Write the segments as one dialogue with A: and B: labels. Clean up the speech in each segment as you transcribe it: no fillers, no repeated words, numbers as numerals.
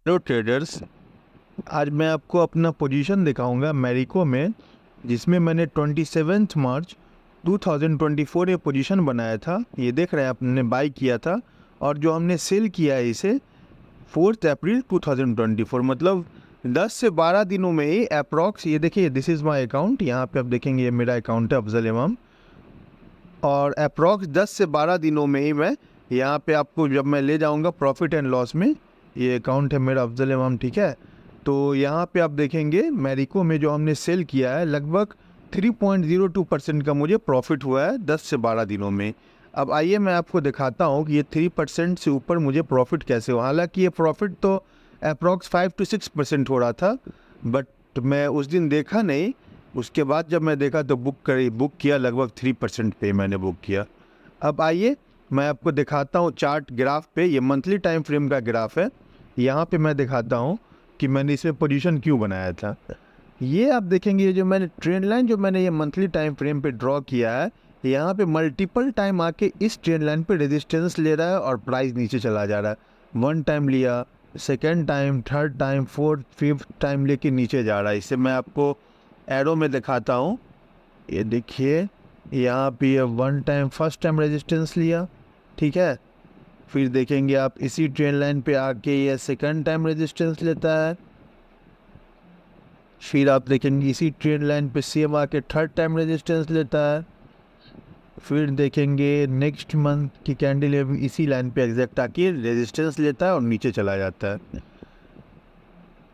A: Hello traders, आज मैं आपको अपना पोजीशन दिखाऊंगा मैरिको में, जिसमें मैंने 27 मार्च 2024 ये पोजीशन बनाया था। ये देख रहे हैं, आपने बाई किया था और जो हमने सेल किया है इसे 4 अप्रैल 2024, मतलब 10 से 12 दिनों में ही अप्रॉक्स। ये देखिए, दिस इज़ माय अकाउंट। यहाँ पे आप देखेंगे ये मेरा अकाउंट है, अफजल इमाम। और अप्रॉक्स 10 से 12 दिनों में ही मैं यहाँ पे आपको, जब मैं ले जाऊँगा प्रॉफिट एंड लॉस में, ये अकाउंट है मेरा अफजल इमाम, ठीक है। तो यहाँ पे आप देखेंगे मैरिको में जो हमने सेल किया है, लगभग 3.02% का मुझे प्रॉफिट हुआ है 10 से 12 दिनों में। अब आइए मैं आपको दिखाता हूँ कि ये 3% से ऊपर मुझे प्रॉफिट कैसे हुआ। हालांकि ये प्रॉफिट तो अप्रॉक्स 5 to 6% हो रहा था, बट मैं उस दिन देखा नहीं। उसके बाद जब मैं देखा तो बुक किया, लगभग 3% पे मैंने बुक किया। अब आइए मैं आपको दिखाता हूँ चार्ट ग्राफ पे, ये मंथली टाइम फ्रेम का ग्राफ है। यहाँ पे मैं दिखाता हूँ कि मैंने इसमें पोजीशन क्यों बनाया था। ये आप देखेंगे, ये जो मैंने ट्रेंड लाइन जो मैंने ये मंथली टाइम फ्रेम पे ड्रॉ किया है, यहाँ पे मल्टीपल टाइम आके इस ट्रेंड लाइन पे रेजिस्टेंस ले रहा है और प्राइस नीचे चला जा रहा है। 1 टाइम लिया, second time, third time, fourth, fifth time लेके नीचे जा रहा है। इससे मैं आपको एरो में दिखाता हूँ। ये देखिए, यहाँ पे ये 1 टाइम, फर्स्ट टाइम रेजिस्टेंस लिया, ठीक है। फिर देखेंगे आप इसी ट्रेंड लाइन पे आके ये सेकंड टाइम रेजिस्टेंस लेता है। फिर आप देखेंगे इसी ट्रेंड लाइन पे सेम आके थर्ड टाइम रेजिस्टेंस लेता है। फिर देखेंगे नेक्स्ट मंथ की कैंडल इसी लाइन पे एग्जैक्ट आके रेजिस्टेंस लेता है और नीचे चला जाता है।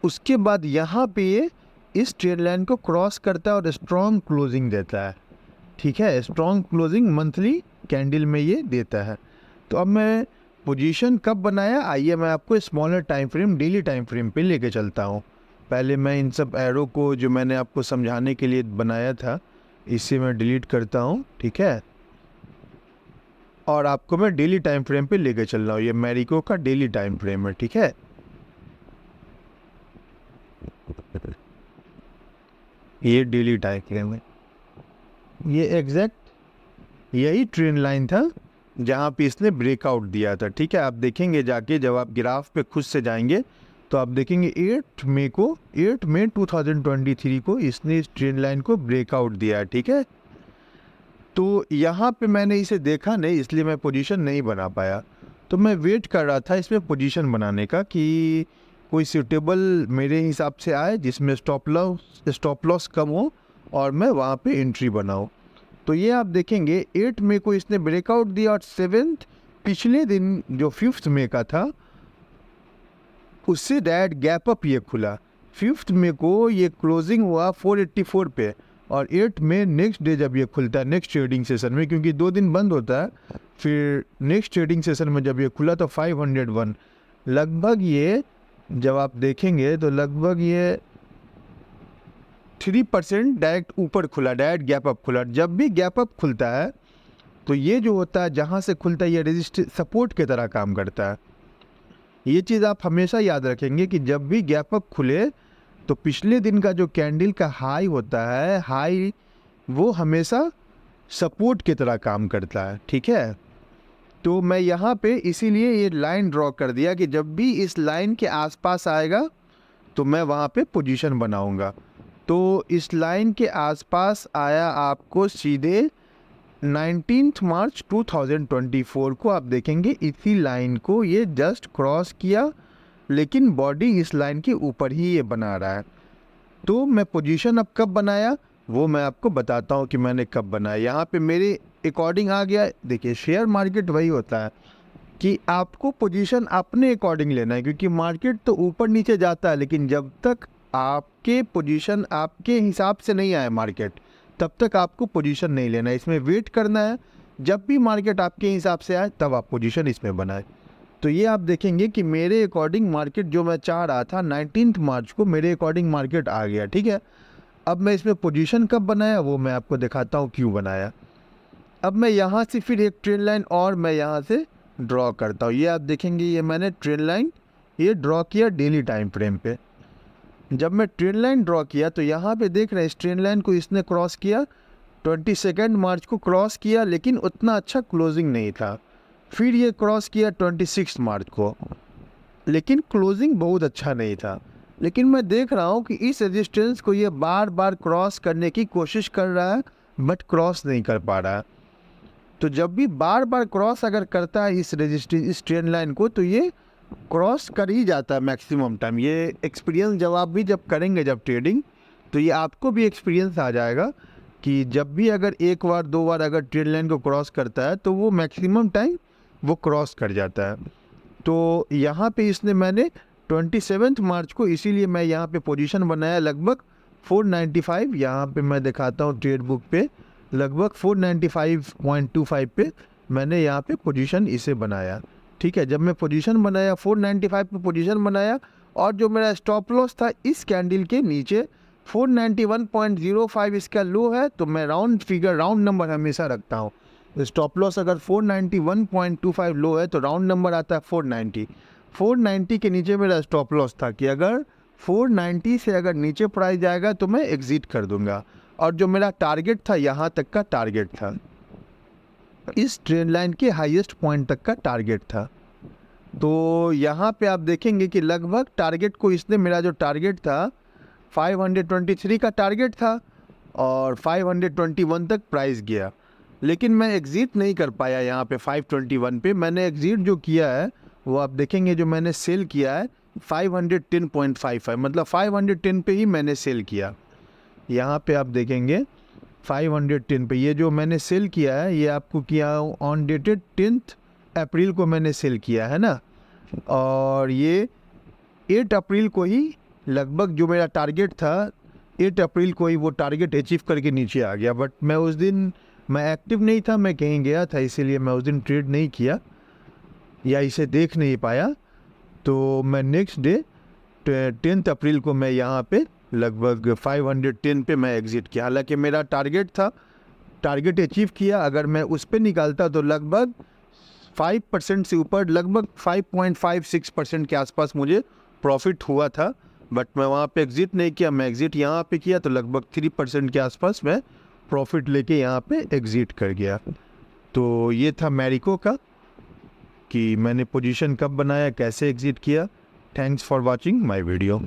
A: उसके बाद यहाँ पे ये इस ट्रेंड लाइन को क्रॉस करता है और स्ट्रॉन्ग क्लोजिंग देता है, ठीक है। स्ट्रॉन्ग क्लोजिंग मंथली कैंडल में ये देता है। तो अब मैं पोजीशन कब बनाया, आइए मैं आपको smaller time frame, daily time frame पे लेके चलता हूँ। पहले मैं इन सब एरो को जो मैंने आपको समझाने के लिए बनाया था, इसे मैं डिलीट करता हूँ, ठीक है। और आपको मैं डेली टाइम फ्रेम पे लेके चल रहा हूँ। ये मैरिको का डेली टाइम फ्रेम है, ठीक है। ये डेली टाइम फ्रेम है। ये एग्जैक्ट यही ट्रेंड लाइन था जहाँ पे इसने ब्रेकआउट दिया था, ठीक है। आप देखेंगे जाके, जब आप ग्राफ पे खुद से जाएंगे तो आप देखेंगे 8 मई 2023 को इसने इस ट्रेंड लाइन को ब्रेकआउट दिया है, ठीक है। तो यहाँ पे मैंने इसे देखा नहीं, इसलिए मैं पोजीशन नहीं बना पाया। तो मैं वेट कर रहा था इसमें पोजीशन बनाने का कि कोई सूटेबल मेरे हिसाब से आए, जिसमें स्टॉप लॉस कम हो और मैं वहाँ पे एंट्री बनाऊँ। तो ये आप देखेंगे 8 मई को इसने ब्रेकआउट दिया और 7th, पिछले दिन जो 5th मई का था, उससे डायरेक्ट गैप अप ये खुला। 5th मई को ये क्लोजिंग हुआ 484 पे, और 8 मई नेक्स्ट डे जब ये खुलता है नेक्स्ट ट्रेडिंग सेशन में, क्योंकि 2 दिन बंद होता है, फिर नेक्स्ट ट्रेडिंग सेशन में जब ये खुला तो 501, लगभग ये जब आप देखेंगे तो लगभग ये 3% डायरेक्ट ऊपर खुला, डायरेक्ट गैप अप खुला। जब भी गैप अप खुलता है तो ये जो होता है, जहाँ से खुलता है, ये रेजिस्ट सपोर्ट की तरह काम करता है। ये चीज़ आप हमेशा याद रखेंगे कि जब भी गैप अप खुले तो पिछले दिन का जो कैंडल का हाई होता है, हाई वो हमेशा सपोर्ट की तरह काम करता है, ठीक है। तो मैं यहाँ पे इसीलिए ये लाइन ड्रॉ कर दिया कि जब भी इस लाइन के आसपास आएगा तो मैं वहाँ पे पोजीशन बनाऊंगा। तो इस लाइन के आसपास आया आपको सीधे 19 मार्च 2024 को। आप देखेंगे इसी लाइन को ये जस्ट क्रॉस किया, लेकिन बॉडी इस लाइन के ऊपर ही ये बना रहा है। तो मैं पोजीशन अब कब बनाया वो मैं आपको बताता हूँ कि मैंने कब बनाया। यहाँ पे मेरे अकॉर्डिंग आ गया। देखिए, शेयर मार्केट वही होता है कि आपको पोजीशन अपने अकॉर्डिंग लेना है, क्योंकि मार्केट तो ऊपर नीचे जाता है, लेकिन जब तक आपके पोजीशन आपके हिसाब से नहीं आए मार्केट, तब तक आपको पोजीशन नहीं लेना है। इसमें वेट करना है, जब भी मार्केट आपके हिसाब से आए तब आप पोजीशन इसमें बनाए। तो ये आप देखेंगे कि मेरे अकॉर्डिंग मार्केट जो मैं चाह रहा था 19 मार्च को, मेरे अकॉर्डिंग मार्केट आ गया, ठीक है। अब मैं इसमें पोजीशन कब बनाया वो मैं आपको दिखाता हूँ क्यों बनाया। अब मैं यहाँ से फिर एक ट्रेंड लाइन और मैं यहाँ से ड्रॉ करता हूँ। ये आप देखेंगे, ये मैंने ट्रेंड लाइन ये ड्रॉ किया डेली टाइम फ्रेम पे। जब मैं ट्रेंड लाइन ड्रॉ किया तो यहाँ पे देख रहे हैं, इस ट्रेंड लाइन को इसने क्रॉस किया, 22 मार्च को क्रॉस किया, लेकिन उतना अच्छा क्लोजिंग नहीं था। फिर ये क्रॉस किया 26 मार्च को, लेकिन क्लोजिंग बहुत अच्छा नहीं था। लेकिन मैं देख रहा हूँ कि इस रेजिस्टेंस को ये बार बार क्रॉस करने की कोशिश कर रहा है, बट क्रॉस नहीं कर पा रहा है। तो जब भी बार बार क्रॉस अगर करता है इस ट्रेंड लाइन को, तो ये क्रॉस कर ही जाता है मैक्सिमम टाइम। ये एक्सपीरियंस जब आप भी जब करेंगे जब ट्रेडिंग, तो ये आपको भी एक्सपीरियंस आ जाएगा कि जब भी अगर एक बार दो बार अगर ट्रेंड लाइन को क्रॉस करता है तो वो मैक्सिमम टाइम वो क्रॉस कर जाता है। तो यहाँ पे इसने मैंने 27 मार्च को, इसीलिए मैं यहाँ पे पोजीशन बनाया लगभग 495। यहाँ पे मैं दिखाता हूँ ट्रेड बुक पे, लगभग 495.25 पे मैंने यहाँ पे पोजीशन इसे बनाया। ठीक है, जब मैं पोजीशन बनाया 495 पे पोजीशन बनाया, और जो मेरा स्टॉप लॉस था इस कैंडल के नीचे 491.05 इसका लो है, तो मैं राउंड नंबर हमेशा रखता हूँ। स्टॉप लॉस अगर 491.25 लो है तो राउंड नंबर आता है 490। 490 के नीचे मेरा स्टॉप लॉस था कि अगर 490 से अगर नीचे प्राइस जाएगा तो मैं एग्जिट कर दूंगा, और जो मेरा टारगेट था यहाँ तक का टारगेट था, इस ट्रेंड लाइन के हाईएस्ट पॉइंट तक का टारगेट था। तो यहाँ पे आप देखेंगे कि लगभग टारगेट को इसने, मेरा जो टारगेट था 523 का टारगेट था, और 521 तक प्राइस गया, लेकिन मैं एग्ज़िट नहीं कर पाया। यहाँ पे 521 पे मैंने एग्ज़िट जो किया है वो आप देखेंगे, जो मैंने सेल किया है 510.55, मतलब 510 पे ही मैंने सेल किया। यहाँ पे आप देखेंगे 510 पे ये जो मैंने सेल किया है, ये आपको किया ऑन डेटेड 10 अप्रैल को मैंने सेल किया है ना, और ये 8 अप्रैल को ही लगभग जो मेरा टारगेट था 8 अप्रैल को ही वो टारगेट अचीव करके नीचे आ गया। बट मैं उस दिन मैं एक्टिव नहीं था, मैं कहीं गया था, इसीलिए मैं उस दिन ट्रेड नहीं किया या इसे देख नहीं पाया। तो मैं नेक्स्ट डे 10 अप्रैल को मैं यहाँ पे लगभग 510 पे मैं एग्ज़िट किया। हालांकि मेरा टारगेट था, टारगेट अचीव किया। अगर मैं उस पर निकालता तो लगभग 5% से ऊपर, लगभग 5.56% के आसपास मुझे प्रॉफिट हुआ था। बट मैं वहाँ पे एग्ज़िट नहीं किया, मैं एग्ज़िट यहाँ पे किया, तो लगभग 3% के आसपास मैं प्रॉफिट लेके यहाँ पे एग्ज़िट कर गया। तो ये था मैरिको का कि मैंने पोजीशन कब बनाया, कैसे एग्ज़िट किया। Thanks for watching my video.